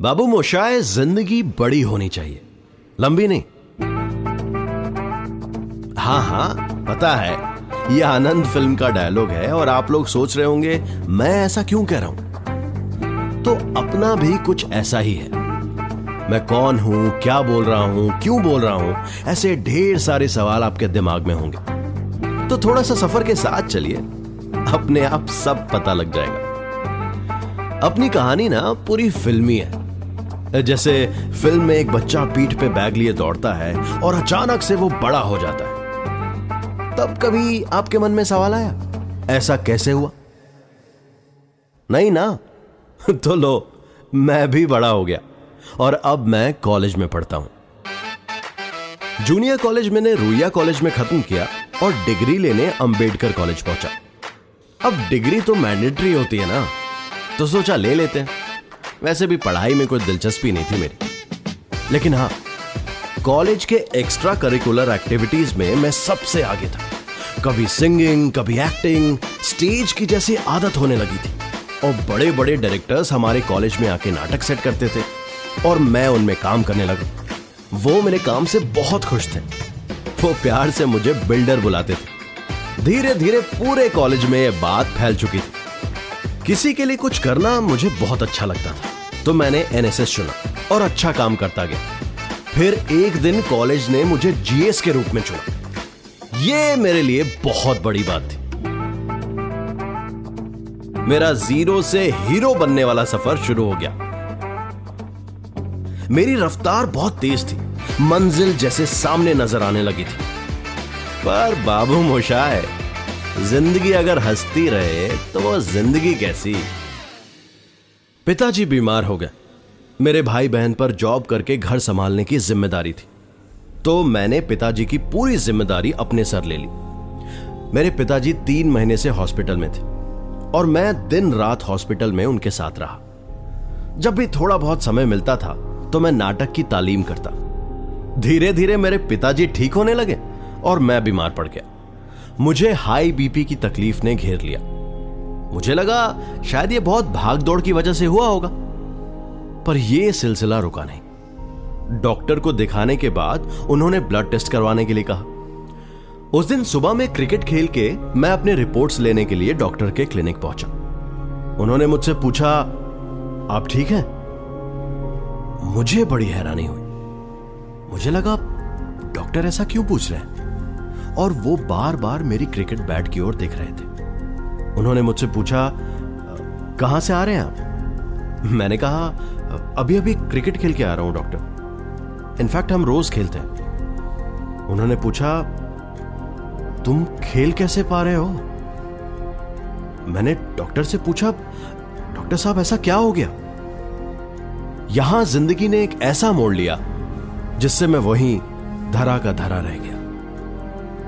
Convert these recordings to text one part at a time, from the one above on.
बाबू मोशाय, जिंदगी बड़ी होनी चाहिए, लंबी नहीं। हाँ हाँ पता है, यह आनंद फिल्म का डायलॉग है और आप लोग सोच रहे होंगे मैं ऐसा क्यों कह रहा हूं। तो अपना भी कुछ ऐसा ही है। मैं कौन हूं, क्या बोल रहा हूं, क्यों बोल रहा हूं, ऐसे ढेर सारे सवाल आपके दिमाग में होंगे। तो थोड़ा सा सफर के साथ चलिए, अपने आप सब पता लग जाएगा। अपनी कहानी ना पूरी फिल्मी है। जैसे फिल्म में एक बच्चा पीठ पे बैग लिए दौड़ता है और अचानक से वो बड़ा हो जाता है। तब कभी आपके मन में सवाल आया, ऐसा कैसे हुआ? नहीं ना? तो लो, मैं भी बड़ा हो गया और अब मैं कॉलेज में पढ़ता हूं। जूनियर कॉलेज मैंने रुइया कॉलेज में खत्म किया और डिग्री लेने अंबेडकर कॉलेज पहुंचा। अब डिग्री तो मैंडेटरी होती है ना, तो सोचा ले लेते हैं। वैसे भी पढ़ाई में कोई दिलचस्पी नहीं थी मेरी, लेकिन हाँ, कॉलेज के एक्स्ट्रा करिकुलर एक्टिविटीज में मैं सबसे आगे था। कभी सिंगिंग, कभी एक्टिंग, स्टेज की जैसी आदत होने लगी थी और बड़े बड़े डायरेक्टर्स हमारे कॉलेज में आके नाटक सेट करते थे और मैं उनमें काम करने लगा। वो मेरे काम से बहुत खुश थे। वो प्यार से मुझे बिल्डर बुलाते थे। धीरे धीरे पूरे कॉलेज में ये बात फैल चुकी थी। किसी के लिए कुछ करना मुझे बहुत अच्छा लगता था, तो मैंने एनएसएस चुना और अच्छा काम करता गया। फिर एक दिन कॉलेज ने मुझे जीएस के रूप में चुना। ये मेरे लिए बहुत बड़ी बात थी। मेरा जीरो से हीरो बनने वाला सफर शुरू हो गया। मेरी रफ्तार बहुत तेज थी, मंजिल जैसे सामने नजर आने लगी थी। पर बाबू मोशाय, जिंदगी अगर हंसती रहे तो वो जिंदगी कैसी? पिताजी बीमार हो गए। मेरे भाई बहन पर जॉब करके घर संभालने की जिम्मेदारी थी, तो मैंने पिताजी की पूरी जिम्मेदारी अपने सर ले ली। मेरे पिताजी 3 महीने से हॉस्पिटल में थे और मैं दिन रात हॉस्पिटल में उनके साथ रहा। जब भी थोड़ा बहुत समय मिलता था तो मैं नाटक की तालीम करता। धीरे धीरे मेरे पिताजी ठीक होने लगे और मैं बीमार पड़ गया। मुझे हाई बीपी की तकलीफ ने घेर लिया। मुझे लगा शायद ये बहुत भाग दौड़ की वजह से हुआ होगा, पर यह सिलसिला रुका नहीं। डॉक्टर को दिखाने के बाद उन्होंने ब्लड टेस्ट करवाने के लिए कहा। उस दिन सुबह में क्रिकेट खेल के मैं अपने रिपोर्ट्स लेने के लिए डॉक्टर के क्लिनिक पहुंचा। उन्होंने मुझसे पूछा, आप ठीक हैं? मुझे बड़ी हैरानी हुई। मुझे लगा डॉक्टर ऐसा क्यों पूछ रहे हैं, और वो बार बार मेरी क्रिकेट बैट की ओर देख रहे थे। उन्होंने मुझसे पूछा, कहां से आ रहे हैं आप? मैंने कहा, अभी अभी क्रिकेट खेल के आ रहा हूं डॉक्टर, इनफैक्ट हम रोज खेलते हैं। उन्होंने पूछा, तुम खेल कैसे पा रहे हो? मैंने डॉक्टर से पूछा, डॉक्टर साहब ऐसा क्या हो गया? यहां जिंदगी ने एक ऐसा मोड़ लिया जिससे मैं वहीं धरा का धरा रह गया।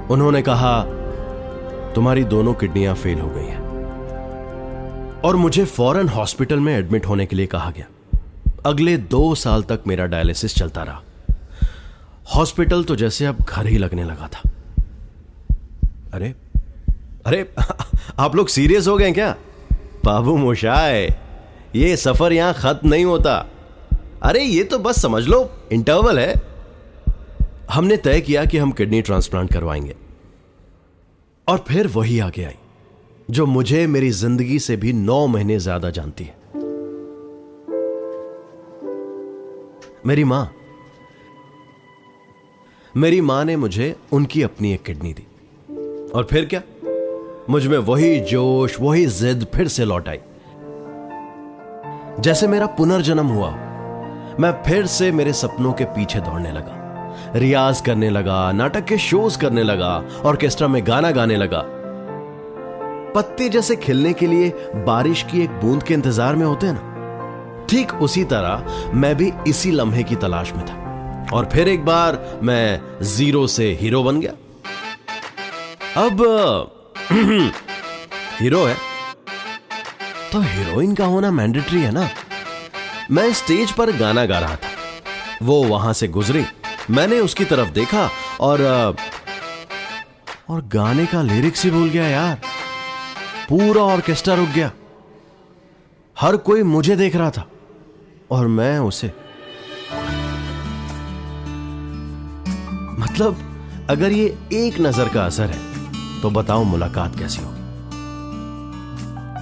उन्होंने कहा, तुम्हारी दोनों किडनियां फेल हो गई हैं और मुझे फौरन हॉस्पिटल में एडमिट होने के लिए कहा गया। अगले 2 साल तक मेरा डायलिसिस चलता रहा। हॉस्पिटल तो जैसे अब घर ही लगने लगा था। अरे अरे आप लोग सीरियस हो गए क्या? बाबू मोशाय, ये सफर यहां खत्म नहीं होता। अरे ये तो बस समझ लो इंटरवल है। हमने तय किया कि हम किडनी ट्रांसप्लांट करवाएंगे और फिर वही आगे आई जो मुझे मेरी जिंदगी से भी 9 महीने ज्यादा जानती है, मेरी मां। मेरी मां ने मुझे उनकी अपनी एक किडनी दी और फिर क्या, मुझ में वही जोश, वही जिद फिर से लौट आई। जैसे मेरा पुनर्जन्म हुआ। मैं फिर से मेरे सपनों के पीछे दौड़ने लगा, रियाज करने लगा, नाटक के शोज करने लगा, ऑर्केस्ट्रा में गाना गाने लगा। पत्ते जैसे खिलने के लिए बारिश की एक बूंद के इंतजार में होते हैं ना, ठीक उसी तरह मैं भी इसी लम्हे की तलाश में था। और फिर एक बार मैं जीरो से हीरो बन गया। अब हीरो है तो हीरोइन का होना मैंडेटरी है ना। मैं स्टेज पर गाना गा रहा था, वो वहां से गुजरी, मैंने उसकी तरफ देखा और गाने का लिरिक्स ही भूल गया यार। पूरा ऑर्केस्ट्रा रुक गया, हर कोई मुझे देख रहा था और मैं उसे। मतलब अगर ये एक नजर का असर है तो बताओ मुलाकात कैसी होगी।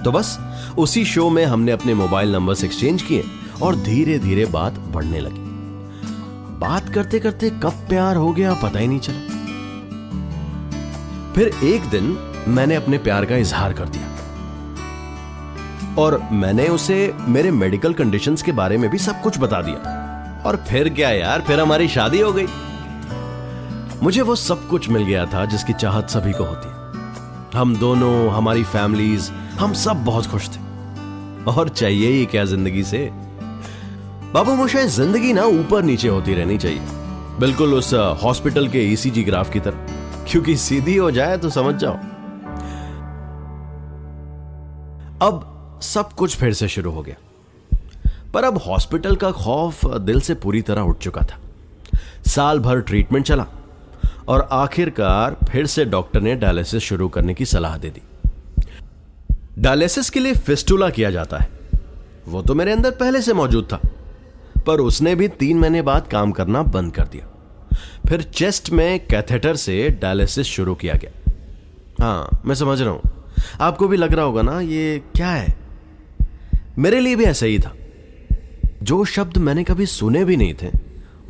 तो बस उसी शो में हमने अपने मोबाइल नंबर्स एक्सचेंज किए और धीरे धीरे बात बढ़ने लगी। बात करते करते कब प्यार हो गया पता ही नहीं चला। फिर एक दिन मैंने अपने प्यार का इजहार कर दिया और मैंने उसे मेरे मेडिकल कंडीशंस के बारे में भी सब कुछ बता दिया। और फिर क्या यार, फिर हमारी शादी हो गई। मुझे वो सब कुछ मिल गया था जिसकी चाहत सभी को होती है। हम दोनों, हमारी फैमिलीज, हम सब बहुत खुश थे। और चाहिए ही क्या जिंदगी से। बाबू मोशाय, जिंदगी ना ऊपर नीचे होती रहनी चाहिए, बिल्कुल उस हॉस्पिटल के ईसीजी ग्राफ की तरह। क्योंकि सीधी हो जाए तो समझ जाओ। अब सब कुछ फिर से शुरू हो गया, पर अब हॉस्पिटल का खौफ दिल से पूरी तरह उठ चुका था। साल भर ट्रीटमेंट चला और आखिरकार फिर से डॉक्टर ने डायलिसिस शुरू करने की सलाह दे दी। डायलिसिस के लिए फिस्टुला किया जाता है, वो तो मेरे अंदर पहले से मौजूद था, पर उसने भी 3 महीने बाद काम करना बंद कर दिया। फिर चेस्ट में कैथेटर से डायलिसिस शुरू किया गया। हाँ, मैं समझ रहा हूं, आपको भी लग रहा होगा ना ये क्या है। मेरे लिए भी ऐसा ही था। जो शब्द मैंने कभी सुने भी नहीं थे,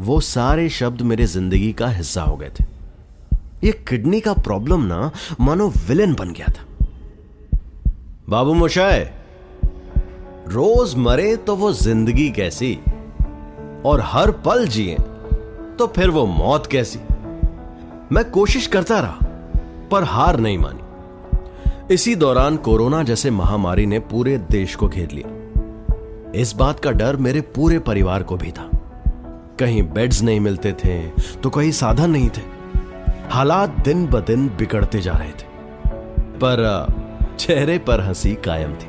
वो सारे शब्द मेरे जिंदगी का हिस्सा हो गए थे। ये किडनी का प्रॉब्लम ना मानो विलेन बन गया था। बाबू मोशाय, रोज मरे तो वो जिंदगी कैसी, और हर पल जिए तो फिर वो मौत कैसी। मैं कोशिश करता रहा पर हार नहीं मानी। इसी दौरान कोरोना जैसे महामारी ने पूरे देश को घेर लिया। इस बात का डर मेरे पूरे परिवार को भी था। कहीं बेड्स नहीं मिलते थे तो कहीं साधन नहीं थे। हालात दिन ब दिन बिगड़ते जा रहे थे, पर चेहरे पर हंसी कायम थी।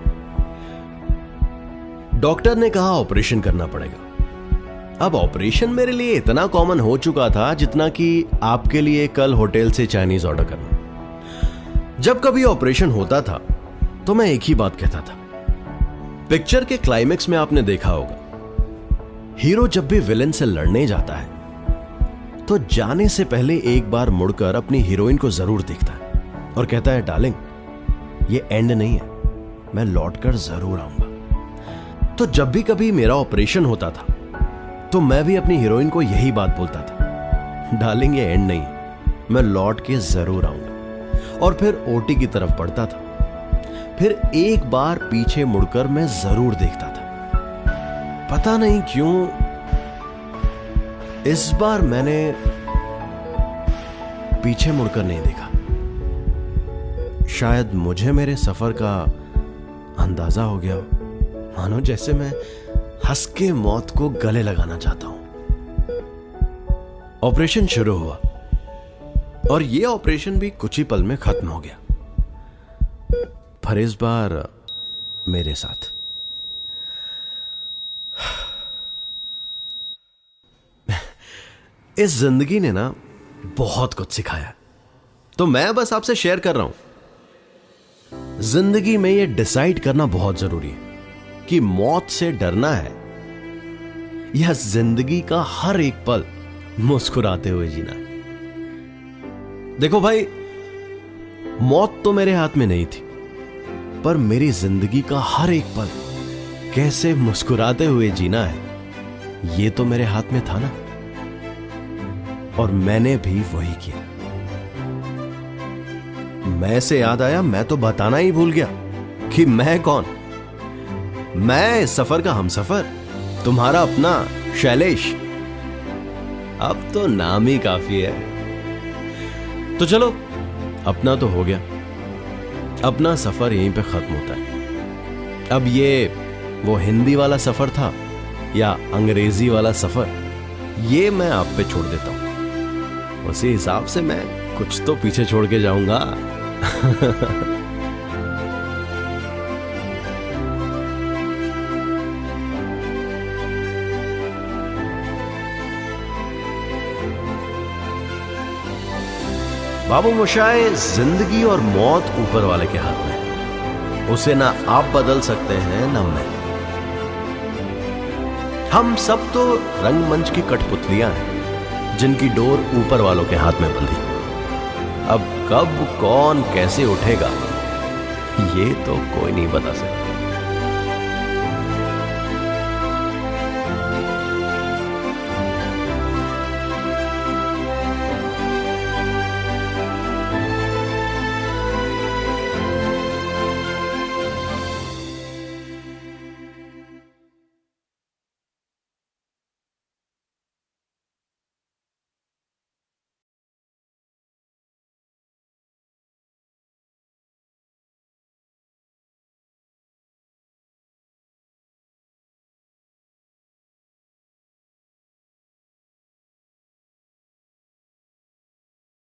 डॉक्टर ने कहा ऑपरेशन करना पड़ेगा। अब ऑपरेशन मेरे लिए इतना कॉमन हो चुका था जितना कि आपके लिए कल होटल से चाइनीज ऑर्डर करना। जब कभी ऑपरेशन होता था तो मैं एक ही बात कहता था। पिक्चर के क्लाइमेक्स में आपने देखा होगा, हीरो जब भी विलेन से लड़ने जाता है तो जाने से पहले एक बार मुड़कर अपनी हीरोइन को जरूर देखता है और कहता है, डार्लिंग, ये एंड नहीं है, मैं लौटकर जरूर आऊंगा। तो जब भी कभी मेरा ऑपरेशन होता था तो मैं भी अपनी हीरोइन को यही बात बोलता था, डार्लिंग, ये एंड नहीं है, मैं लौट के जरूर आऊंगा। और फिर ओटी की तरफ बढ़ता था। फिर एक बार पीछे मुड़कर मैं जरूर देखता था। पता नहीं क्यों इस बार मैंने पीछे मुड़कर नहीं देखा। शायद मुझे मेरे सफर का अंदाजा हो गया, मानो जैसे मैं हंस के मौत को गले लगाना चाहता हूं। ऑपरेशन शुरू हुआ और यह ऑपरेशन भी कुछ ही पल में खत्म हो गया, पर इस बार मेरे साथ। इस जिंदगी ने ना बहुत कुछ सिखाया, तो मैं बस आपसे शेयर कर रहा हूं। जिंदगी में यह डिसाइड करना बहुत जरूरी है कि मौत से डरना है या जिंदगी का हर एक पल मुस्कुराते हुए जीना है। देखो भाई, मौत तो मेरे हाथ में नहीं थी, पर मेरी जिंदगी का हर एक पल कैसे मुस्कुराते हुए जीना है, ये तो मेरे हाथ में था ना। और मैंने भी वही किया। मैं से याद आया, मैं तो बताना ही भूल गया कि मैं कौन। मैं इस सफर का हमसफर, तुम्हारा अपना शैलेश। अब तो नाम ही काफी है। तो चलो, अपना तो हो गया, अपना सफर यहीं पे खत्म होता है। अब ये वो हिंदी वाला सफर था या अंग्रेजी वाला सफर, ये मैं आप पे छोड़ देता हूं। उसी हिसाब से मैं कुछ तो पीछे छोड़ के जाऊंगा। बाबू मोशाय, जिंदगी और मौत ऊपर वाले के हाथ में है। उसे ना आप बदल सकते हैं ना मैं। हम सब तो रंगमंच की कठपुतलियां हैं जिनकी डोर ऊपर वालों के हाथ में बंधी। अब कब कौन कैसे उठेगा ये तो कोई नहीं बता सकता।